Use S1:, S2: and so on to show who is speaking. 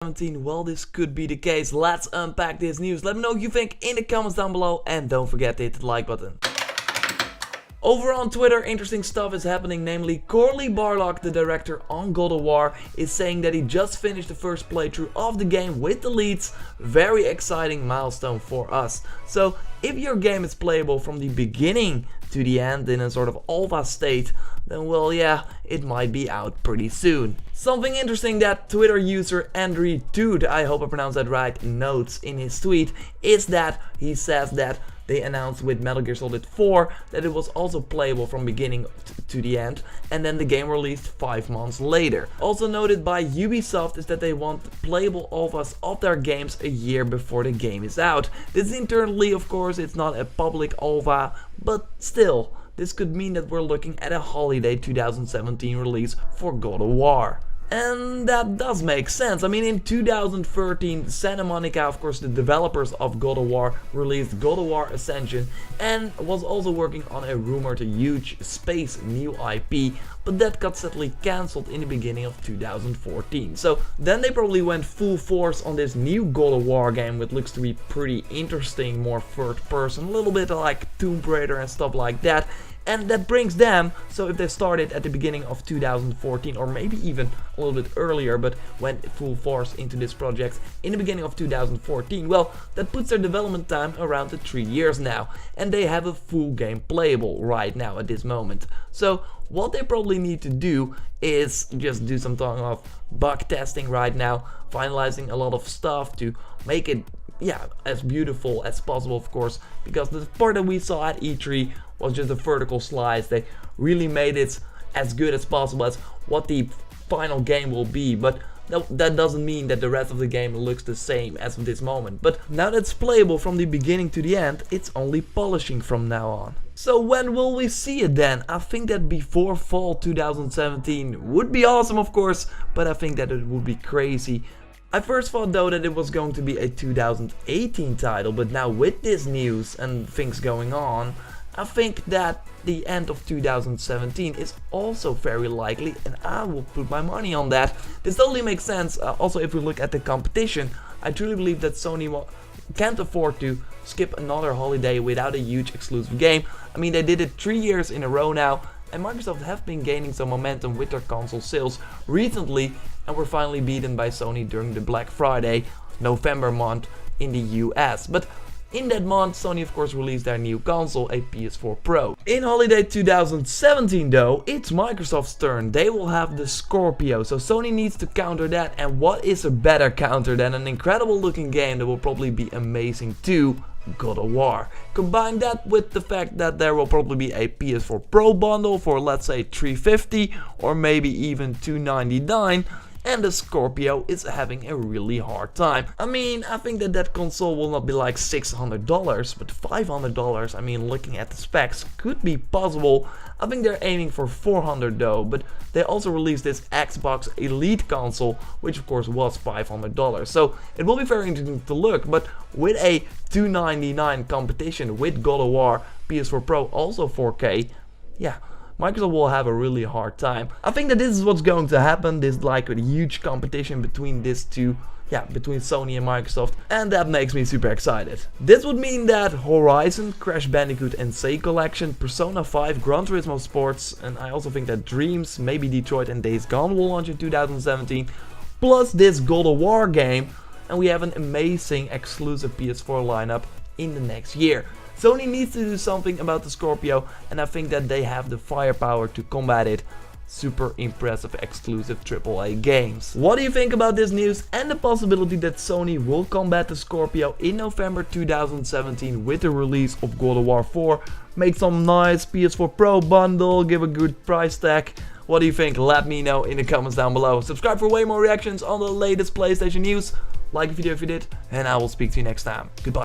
S1: 2017, well, this could be the case. Let's unpack this news. Let me know what you think in the comments down below, and don't forget to hit the like button. Over on Twitter, interesting stuff is happening, namely Corley Barlock, the director on God of War, is saying that he just finished the first playthrough of the game with the leads. Very exciting milestone for us. So if your game is playable from the beginning to the end in a sort of alpha state, then well, yeah, it might be out pretty soon. Something interesting that Twitter user Andrew Tood, I hope I pronounced that right, notes in his tweet is that he says that they announced with Metal Gear Solid 4 that it was also playable from beginning to the end, and then the game released 5 months later. Also noted by Ubisoft is that they want playable alphas of their games a year before the game is out. This internally, of course, it's not a public alpha, but still, this could mean that we're looking at a holiday 2017 release for God of War. And that does make sense. I mean, in 2013, Santa Monica, of course the developers of God of War, released God of War Ascension and was also working on a rumored huge space new IP, but that got sadly cancelled in the beginning of 2014. So then they probably went full force on this new God of War game, which looks to be pretty interesting, more third person, a little bit like Tomb Raider and stuff like that. And that brings them, so if they started at the beginning of 2014 or maybe even a little bit earlier but went full force into this project in the beginning of 2014, well, that puts their development time around the 3 years now, and they have a full game playable right now at this moment. So what they probably need to do is just do some kind of bug testing right now, finalizing a lot of stuff to make it as beautiful as possible, of course, because the part that we saw at E3 was just a vertical slice. They really made it as good as possible as what the final game will be, but that doesn't mean that the rest of the game looks the same as of this moment. But now that it's playable from the beginning to the end, it's only polishing from now on. So when will we see it then? I think that before fall 2017 would be awesome, of course, but I think that it would be crazy. I first thought though that it was going to be a 2018 title, but now with this news and things going on, I think that the end of 2017 is also very likely, and I will put my money on that. This totally makes sense. Also, if we look at the competition, I truly believe that Sony can't afford to skip another holiday without a huge exclusive game. I mean, they did it 3 years in a row now, and Microsoft have been gaining some momentum with their console sales recently, and were finally beaten by Sony during the Black Friday November month in the US. But in that month, Sony of course released their new console, a PS4 Pro. In holiday 2017 though, it's Microsoft's turn. They will have the Scorpio, so Sony needs to counter that, and what is a better counter than an incredible looking game that will probably be amazing too? God of War. Combine that with the fact that there will probably be a PS4 Pro bundle for, let's say, $350 or maybe even $299, and the Scorpio is having a really hard time. I mean, I think that console will not be like $600, but $500, I mean, looking at the specs, could be possible. I think they're aiming for $400 though, but they also released this Xbox Elite console, which of course was $500. So it will be very interesting to look, but with a $299 competition with God of War, PS4 Pro also 4K, yeah, Microsoft will have a really hard time. I think that this is what's going to happen. This like a huge competition between these two, between Sony and Microsoft, and that makes me super excited. This would mean that Horizon, Crash Bandicoot N.C. Collection, Persona 5, Gran Turismo Sports, and I also think that Dreams, maybe Detroit and Days Gone will launch in 2017, plus this God of War game, and we have an amazing exclusive PS4 lineup in the next year. Sony needs to do something about the Scorpio, and I think that they have the firepower to combat it. Super impressive exclusive AAA games. What do you think about this news and the possibility that Sony will combat the Scorpio in November 2017 with the release of God of War 4? Make some nice PS4 Pro bundle, give a good price tag. What do you think? Let me know in the comments down below. Subscribe for way more reactions on the latest PlayStation news. Like the video if you did, and I will speak to you next time. Goodbye.